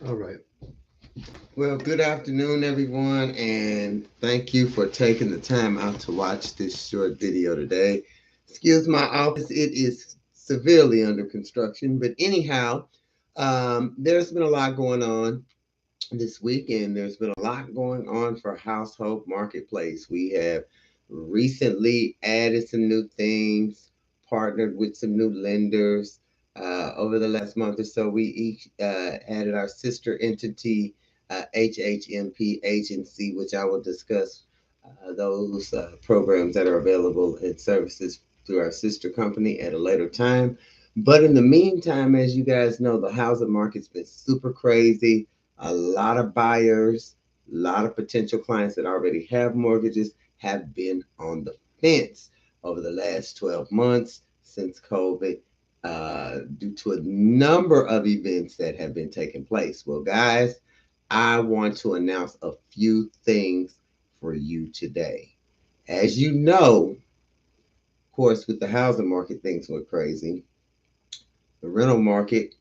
All right. Well, good afternoon, everyone, and thank you for taking the time out to watch this short video today. Excuse my office, it is severely under construction, but anyhow, there's been a lot going on this weekend. There's been a lot going on for Household Marketplace. We have recently added some new things, partnered with some new lenders. Over the last month or so, we each added our sister entity, HHMP Agency, which I will discuss those programs that are available and services through our sister company at a later time. But in the meantime, as you guys know, the housing market's been super crazy. A lot of buyers, a lot of potential clients that already have mortgages have been on the fence over the last 12 months since COVID, due to a number of events that have been taking place. Well, guys, I want to announce a few things for you today. As you know, of course, with the housing market, things went crazy. The rental market,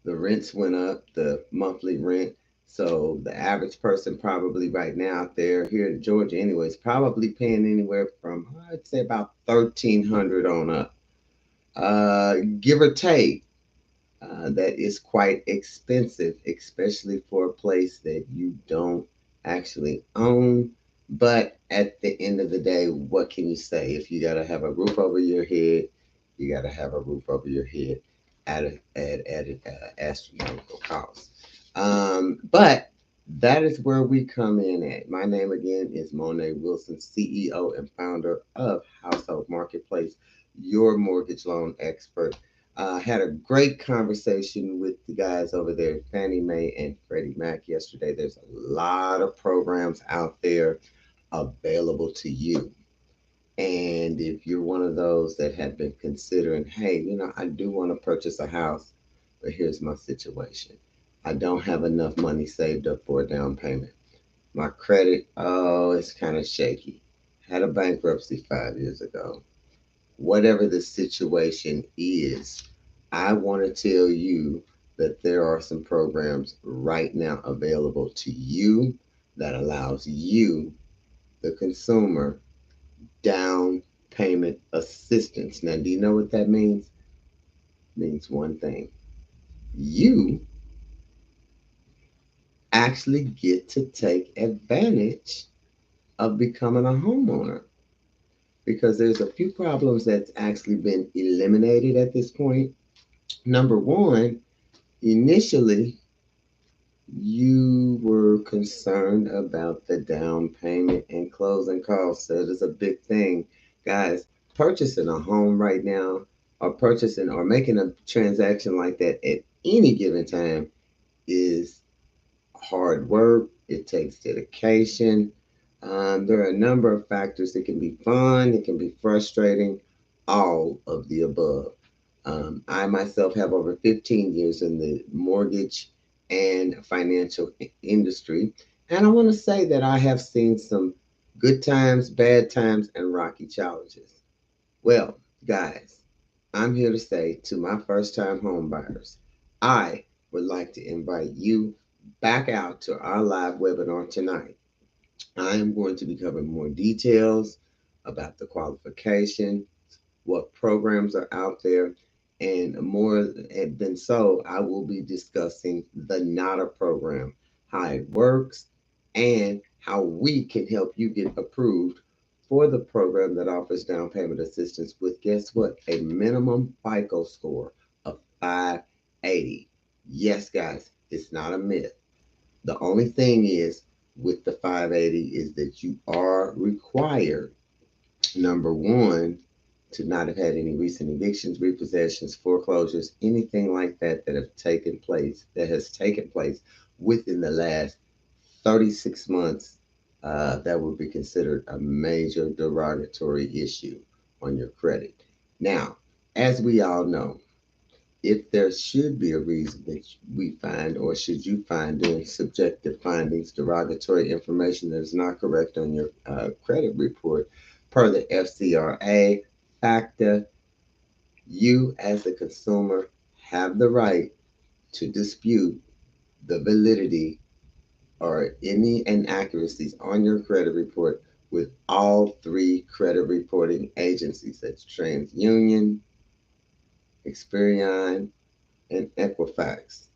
the rents went up, the monthly rent. So the average person probably right now out there here in Georgia, anyways, probably paying anywhere from I'd say about 1,300 on up, give or take. That is quite expensive, especially for a place that you don't actually own. But at the end of the day, what can you say? If you got to have a roof over your head, you got to have a roof over your head at an astronomical cost. But that is where we come in at. My name again is Monet Wilson, CEO and founder of Household Marketplace, your mortgage loan expert. Had a great conversation with the guys over there, Fannie Mae and Freddie Mac, yesterday. There's a lot of programs out there available to you. And if you're one of those that have been considering, hey, I do want to purchase a house, but here's my situation. I don't have enough money saved up for a down payment. My credit, oh, it's kind of shaky. Had a bankruptcy 5 years ago. Whatever the situation is, I want to tell you that there are some programs right now available to you that allows you, the consumer, down payment assistance. Now, do you know what that means? It means one thing. You actually get to take advantage of becoming a homeowner because there's a few problems that's actually been eliminated at this point. Number one, initially, you were concerned about the down payment and closing costs. So it is a big thing. Guys, purchasing a home right now or purchasing or making a transaction like that at any given time is hard work. It takes dedication. There are a number of factors. It can be fun, it can be frustrating, all of the above. I myself have over 15 years in the mortgage and financial industry. And I want to say that I have seen some good times, bad times, and rocky challenges. Well, guys, I'm here to say to my first time home buyers, I would like to invite you back out to our live webinar tonight. I am going to be covering more details about the qualification, what programs are out there, and more than so, I will be discussing the NADA program, how it works, and how we can help you get approved for the program that offers down payment assistance with, guess what, a minimum FICO score of 580. Yes, guys, it's not a myth. The only thing is with the 580 is that you are required, number one, to not have had any recent evictions, repossessions, foreclosures, anything like that that has taken place within the last 36 months. That would be considered a major derogatory issue on your credit. Now, as we all know, if there should be a reason that we find, or should you find doing subjective findings, derogatory information that is not correct on your credit report, per the FCRA, FACTA, you as the consumer have the right to dispute the validity or any inaccuracies on your credit report with all three credit reporting agencies. That's TransUnion, Experian, and Equifax.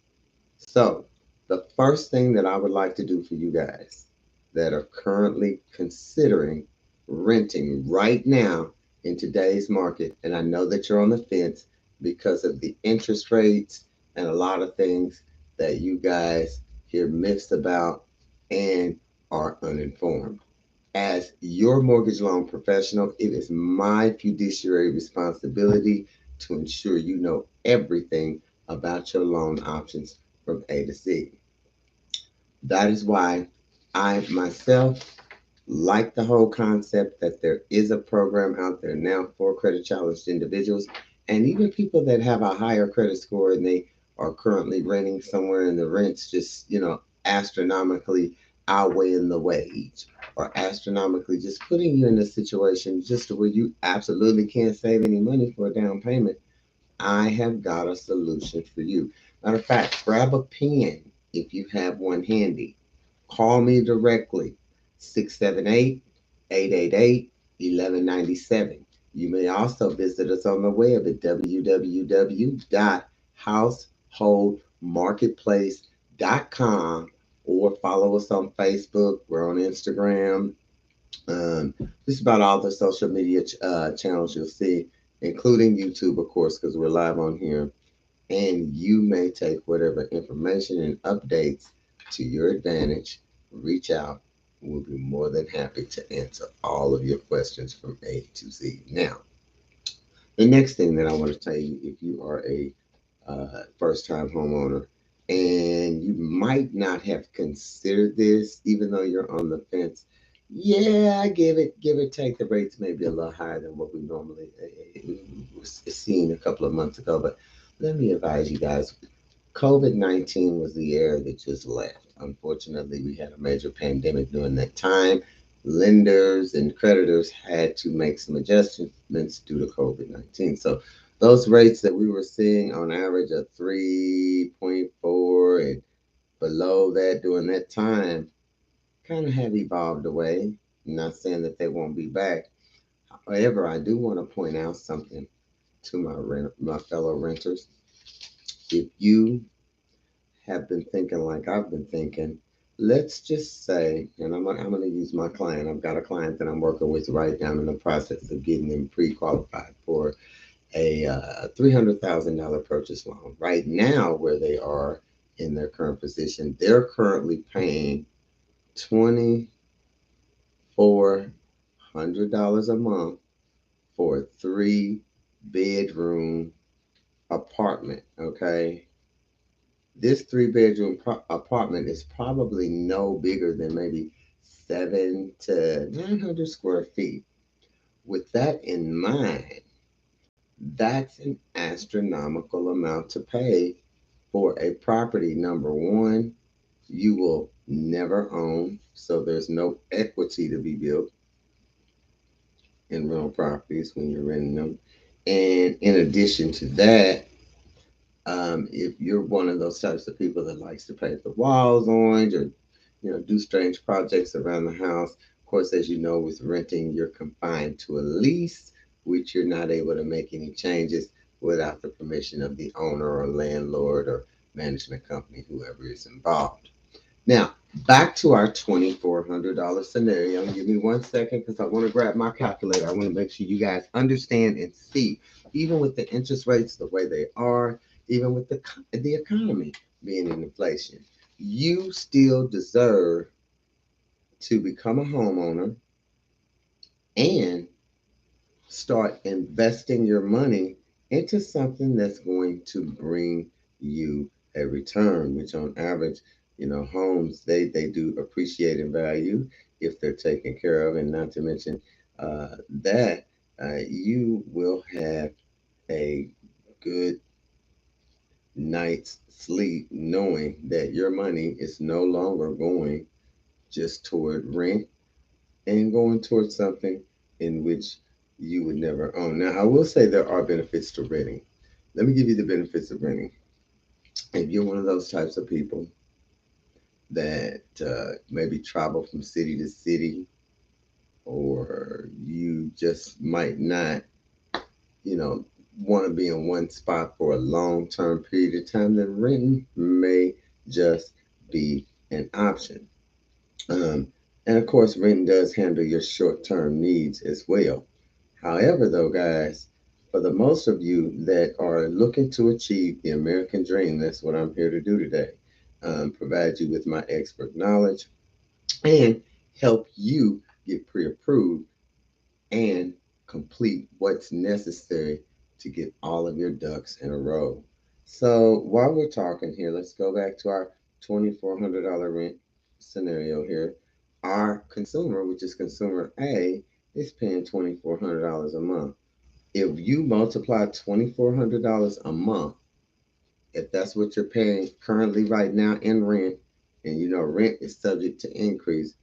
So, the first thing that I would like to do for you guys that are currently considering renting right now in today's market, and I know that you're on the fence because of the interest rates and a lot of things that you guys hear myths about and are uninformed. As your mortgage loan professional, it is my fiduciary responsibility to ensure you know everything about your loan options from A to Z. That is why I myself like the whole concept that there is a program out there now for credit challenged individuals and even people that have a higher credit score and they are currently renting somewhere and the rents just, astronomically outweighing the wage or astronomically just putting you in a situation just where you absolutely can't save any money for a down payment. I have got a solution for you. Matter of fact, grab a pen if you have one handy. Call me directly, 678 888 1197. You may also visit us on the web at www.householdmarketplace.com or follow us on Facebook. We're on Instagram. Um, just about all the social media channels you'll see, including YouTube, of course, because we're live on here. And you may take whatever information and updates to your advantage. Reach out. We'll be more than happy to answer all of your questions from A to Z. Now, the next thing that I want to tell you, if you are a first time homeowner and you might not have considered this, even though you're on the fence, yeah, give it take. The rates may be a little higher than what we normally was seen a couple of months ago. But let me advise you guys, COVID-19 was the era that just left. Unfortunately, we had a major pandemic during that time. Lenders and creditors had to make some adjustments due to COVID-19. So those rates that we were seeing on average of 3.4 and below that during that time kind of have evolved away. I'm not saying that they won't be back. However, I do want to point out something to my fellow renters. If you have been thinking like I've been thinking, let's just say, and I'm going to use my client. I've got a client that I'm working with right now in the process of getting them pre-qualified for a $300,000 purchase loan. Right now, where they are in their current position, they're currently paying $2,400 a month for a three-bedroom apartment. Okay, this three-bedroom apartment is probably no bigger than maybe 7 to 900 square feet. With that in mind, that's an astronomical amount to pay for a property. Number one, you will never own, so there's no equity to be built in rental properties when you're renting them. And in addition to that, if you're one of those types of people that likes to paint the walls orange or do strange projects around the house, of course, as you know, with renting, you're confined to a lease, which you're not able to make any changes without the permission of the owner or landlord or management company, whoever is involved. Now, back to our $2,400 scenario. Give me 1 second because I want to grab my calculator. I want to make sure you guys understand and see, even with the interest rates the way they are, even with the economy being in inflation, you still deserve to become a homeowner and start investing your money into something that's going to bring you a return, which on average, homes, they do appreciate in value if they're taken care of. And not to mention that you will have a good night's sleep knowing that your money is no longer going just toward rent and going towards something in which you would never own. Now, I will say there are benefits to renting. Let me give you the benefits of renting. If you're one of those types of people that maybe travel from city to city, or you just might not, you know, want to be in one spot for a long term period of time, then renting may just be an option. Um, and of course, renting does handle your short term needs as well. However, though, guys, for the most of you that are looking to achieve the American dream, that's what I'm here to do today. Provide you with my expert knowledge and help you get pre approved and complete what's necessary to get all of your ducks in a row. So, while we're talking here, let's go back to our $2,400 rent scenario here. Our consumer, which is consumer A, is paying $2,400 a month. If you multiply $2,400 a month, if that's what you're paying currently right now in rent, and you know rent is subject to increase,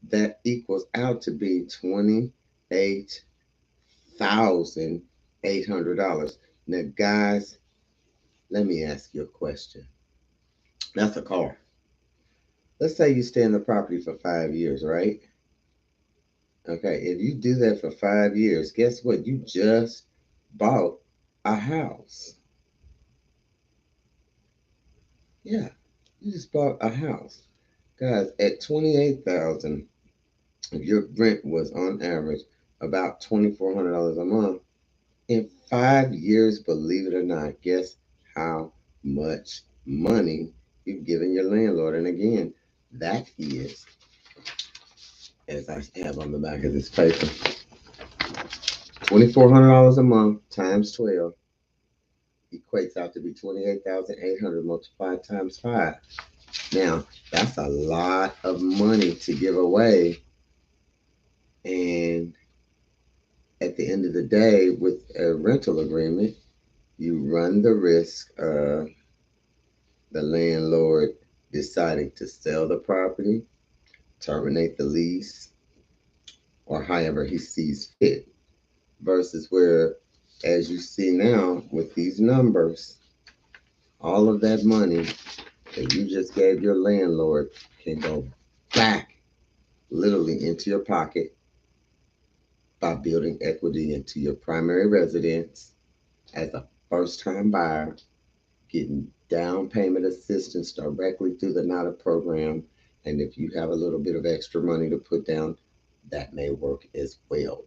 that equals out to be $28,800. Now, guys, let me ask you a question. That's a car. Let's say you stay in the property for 5 years, right? Okay, if you do that for 5 years, guess what? You just bought a house. Yeah, you just bought a house. Guys, at 28,000, if your rent was on average about $2,400 a month, in 5 years, believe it or not, guess how much money you've given your landlord. And again, that is, as I have on the back of this paper, $2,400 a month times 12 equates out to be 28,800 multiplied times 5. Now, that's a lot of money to give away. And at the end of the day, with a rental agreement, you run the risk of the landlord deciding to sell the property, terminate the lease, or however he sees fit. Versus where, as you see now with these numbers, all of that money that you just gave your landlord can go back literally into your pocket by building equity into your primary residence as a first time buyer, getting down payment assistance directly through the NADA program. And if you have a little bit of extra money to put down, that may work as well.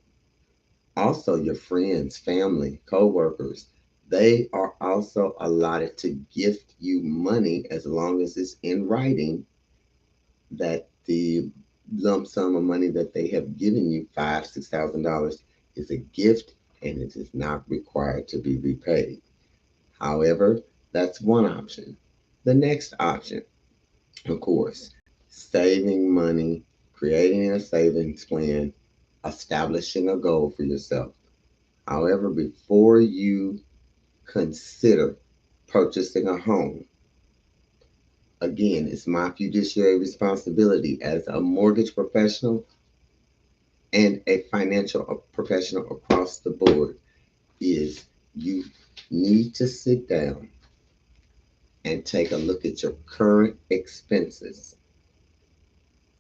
Also, your friends, family, co-workers, they are also allotted to gift you money as long as it's in writing that the lump sum of money that they have given you, $5,000, $6,000, is a gift and it is not required to be repaid. However, that's one option. The next option, of course, saving money, creating a savings plan, establishing a goal for yourself. However, before you consider purchasing a home, again, it's my fiduciary responsibility as a mortgage professional and a financial professional across the board is you need to sit down and take a look at your current expenses.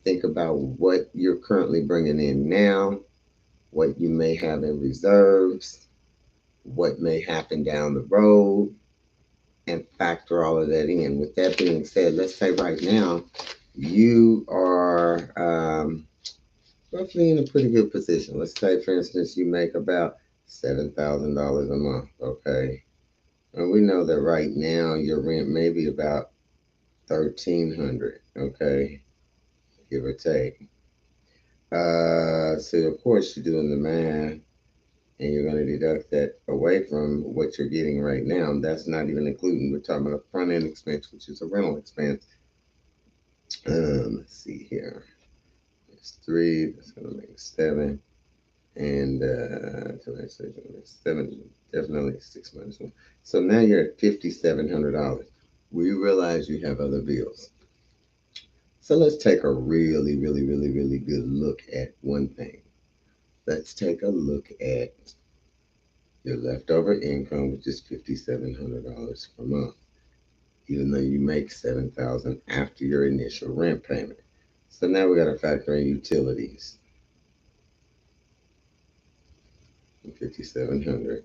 Think about what you're currently bringing in now, what you may have in reserves, what may happen down the road, and factor all of that in. With that being said, let's say right now you are roughly in a pretty good position. Let's say, for instance, you make about $7,000 a month. Okay, and we know that right now your rent may be about 1,300. Okay, give or take. So of course you're doing the math, and you're going to deduct that away from what you're getting right now. That's not even including, we're talking about a front end expense, which is a rental expense. Let's see here. It's three. That's going to make seven. And so that's seven, definitely 6 months. So now you're at $5,700. We realize you have other bills. So let's take a really, really, really, really good look at one thing. Let's take a look at your leftover income, which is $5,700 per month. even though you make $7,000 after your initial rent payment. So now we got to factor in utilities, 5,700.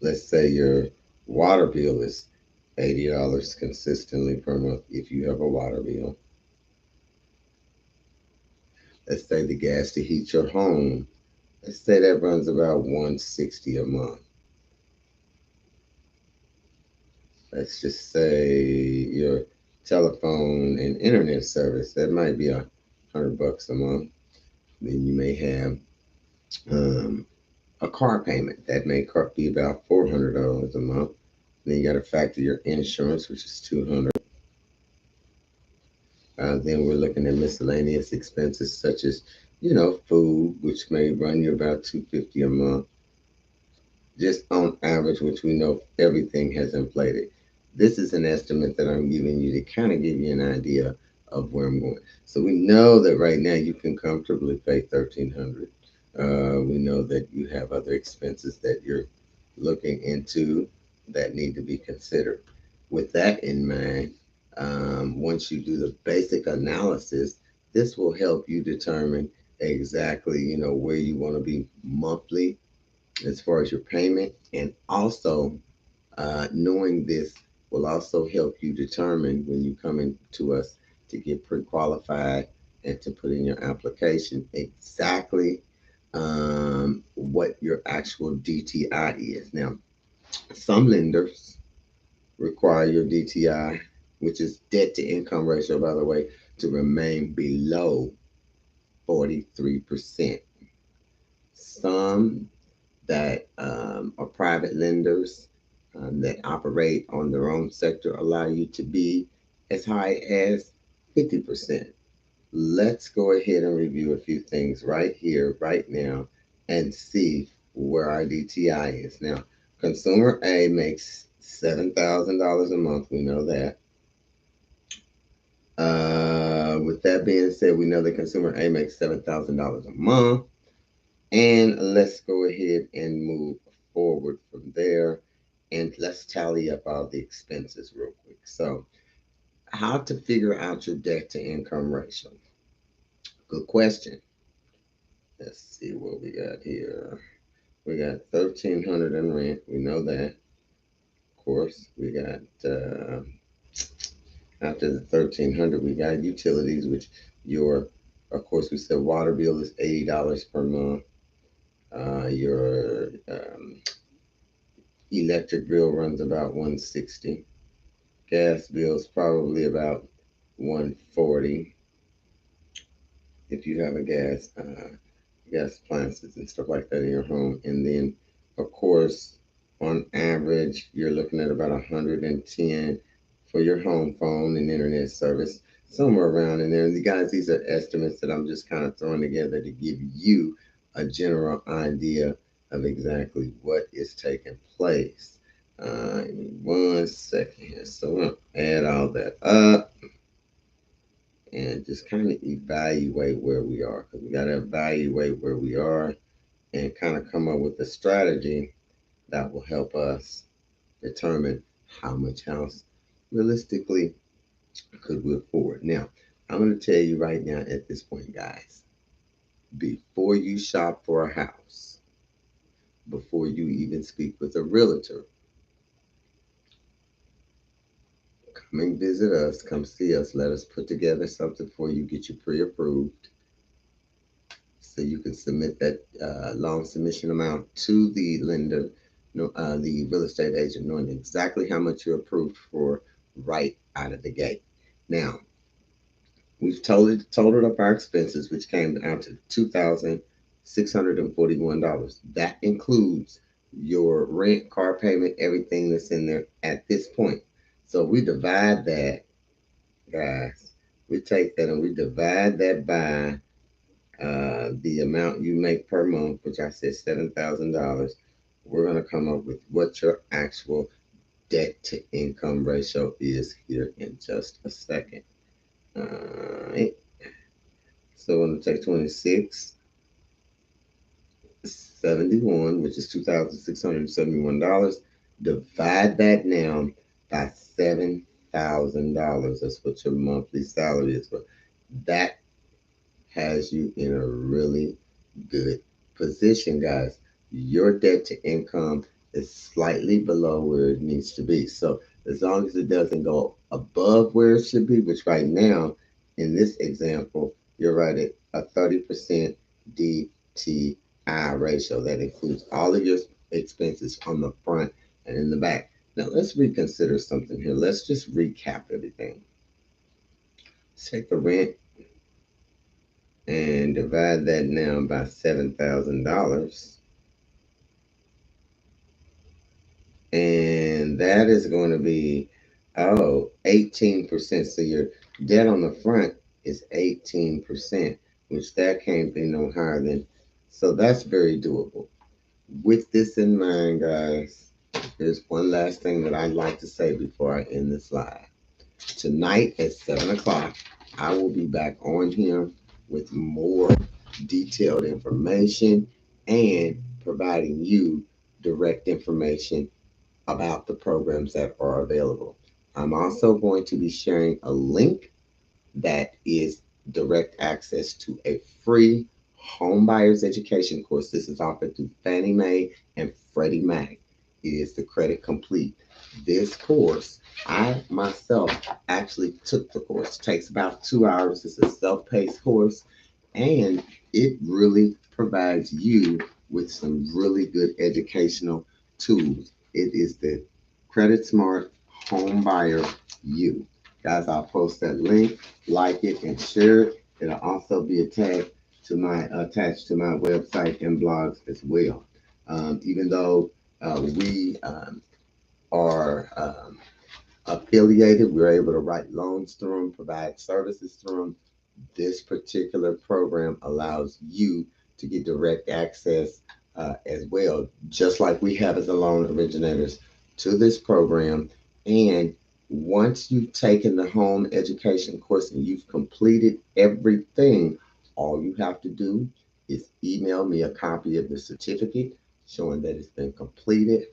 Let's say your water bill is $80 consistently per month if you have a water bill. Let's say the gas to heat your home, let's say that runs about 160 a month. Let's just say your telephone and internet service, that might be $100 a month. Then you may have um, a car payment that may be about $400 a month. Then you got to factor your insurance, which is 200. Then we're looking at miscellaneous expenses such as, food, which may run you about 250 a month, just on average, which we know everything has inflated. This is an estimate that I'm giving you to kind of give you an idea of where I'm going. So we know that right now you can comfortably pay 1,300. We know that you have other expenses that you're looking into that need to be considered. With that in mind, once you do the basic analysis, this will help you determine exactly, where you want to be monthly as far as your payment, and also knowing this will also help you determine when you come in to us to get pre-qualified and to put in your application exactly what your actual DTI is. Now, some lenders require your DTI, which is debt to income ratio, by the way, to remain below 43%. Some that are private lenders that operate on their own sector allow you to be as high as 50%. Let's go ahead and review a few things right here, right now, and see where our DTI is. Now, consumer A makes $7,000 a month. We know that. With that being said, we know that consumer A makes $7,000 a month. And let's go ahead and move forward from there. And let's tally up all the expenses real quick. So, how to figure out your debt to income ratio? Good question. Let's see what we got here. We got 1,300 in rent. We know that. Of course, we got after the 1,300, we got utilities, which your, of course, we said water bill is $80 per month. Your electric bill runs about 160. Gas bill's probably about 140 if you have a gas appliances and stuff like that in your home. And then, of course, on average, you're looking at about 110 for your home phone and internet service, somewhere around in there. And guys, these are estimates that I'm just kind of throwing together to give you a general idea of exactly what is taking place. Give me 1 second here. So we're going to add all that up and just kind of evaluate where we are, because we got to evaluate where we are and kind of come up with a strategy that will help us determine how much house realistically could we afford. Now, I'm going to tell you right now at this point, guys, before you shop for a house, before you even speak with a realtor, come and visit us, come see us, let us put together something for you, get you pre-approved, so you can submit that loan submission amount to the lender, the real estate agent, knowing exactly how much you're approved for right out of the gate. Now, we've totaled up our expenses, which came down to $2,641. That includes your rent, car payment, everything that's in there at this point. So we divide that, guys. We take that and we divide that by the amount you make per month, which I said $7,000. We're going to come up with what your actual debt to income ratio is here in just a second. All right. So I'm going to take 2671, which is $2,671, Divide that now by $7,000. That's what your monthly salary is. But that has you in a really good position, guys. Your debt to income is slightly below where it needs to be. So as long as it doesn't go above where it should be, which right now, in this example, you're right at a 30% DTI ratio. That includes all of your expenses on the front and in the back. Now let's reconsider something here. Let's just recap everything. Take the rent and divide that now by $7,000. And that is going to be, 18%. So your debt on the front is 18%, which that can't be no higher than. So that's very doable. With this in mind, guys, there's one last thing that I'd like to say before I end this live. Tonight at 7 o'clock, I will be back on here with more detailed information and providing you direct information about the programs that are available. I'm also going to be sharing a link that is direct access to a free home buyer's education course. This is offered through Fannie Mae and Freddie Mac. It is the Credit Complete. This course, I myself actually took the course. It takes about 2 hours. It's a self-paced course, and it really provides you with some really good educational tools. It is the Credit Smart Home Buyer U. Guys, I'll post that link, like it, and share it. It'll also be attached to my website and blogs as well. Even though we are affiliated, we're able to write loans through them, provide services through them. This particular program allows you to get direct access as well, just like we have as a loan originators to this program. And once you've taken the home education course and you've completed everything, all you have to do is email me a copy of the certificate showing that it's been completed.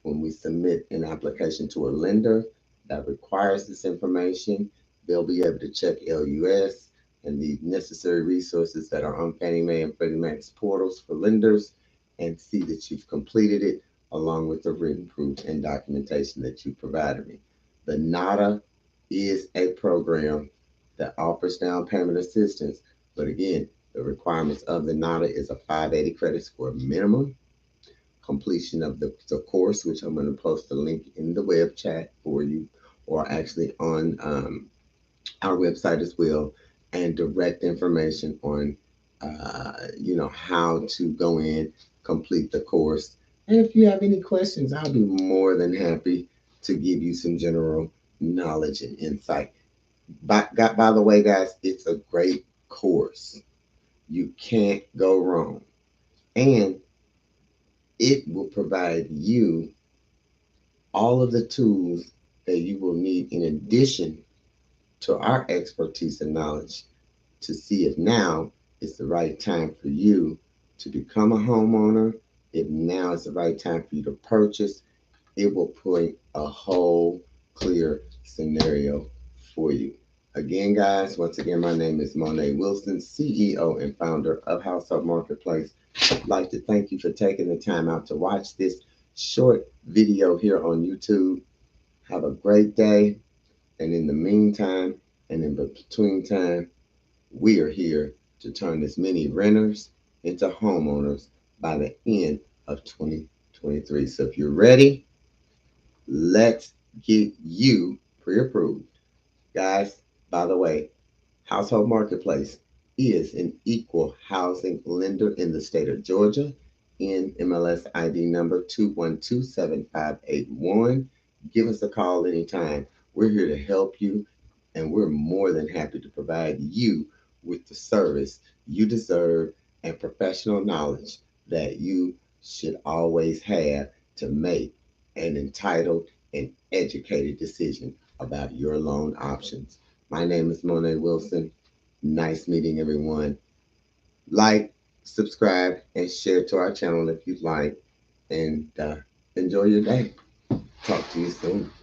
When we submit an application to a lender that requires this information, they'll be able to check LUS and the necessary resources that are on Fannie Mae and Freddie Mac's portals for lenders and see that you've completed it along with the written proof and documentation that you provided me. The NADA is a program that offers down payment assistance, but again, the requirements of the NADA is a 580 credit score minimum, completion of the course, which I'm going to post the link in the web chat for you, or actually on our website as well, and direct information on, how to go in, complete the course. And if you have any questions, I'll be more than happy to give you some general knowledge and insight. By the way, guys, it's a great course. You can't go wrong. And it will provide you all of the tools that you will need in addition to our expertise and knowledge to see if now is the right time for you to become a homeowner, if now is the right time for you to purchase. It will paint a whole clear scenario for you. Again, guys, once again, my name is Monet Wilson, CEO and founder of Household Marketplace. I'd like to thank you for taking the time out to watch this short video here on YouTube. Have a great day. And in the meantime, and in between time, we are here to turn as many renters into homeowners by the end of 2023. So if you're ready, let's get you pre-approved. Guys, by the way, Household Marketplace is an equal housing lender in the state of Georgia. NMLS ID number 2127581. Give us a call anytime. We're here to help you, and we're more than happy to provide you with the service you deserve and professional knowledge that you should always have to make an entitled and educated decision about your loan options. My name is Monet Wilson. Nice meeting everyone. Like, subscribe, and share to our channel if you'd like. And enjoy your day. Talk to you soon.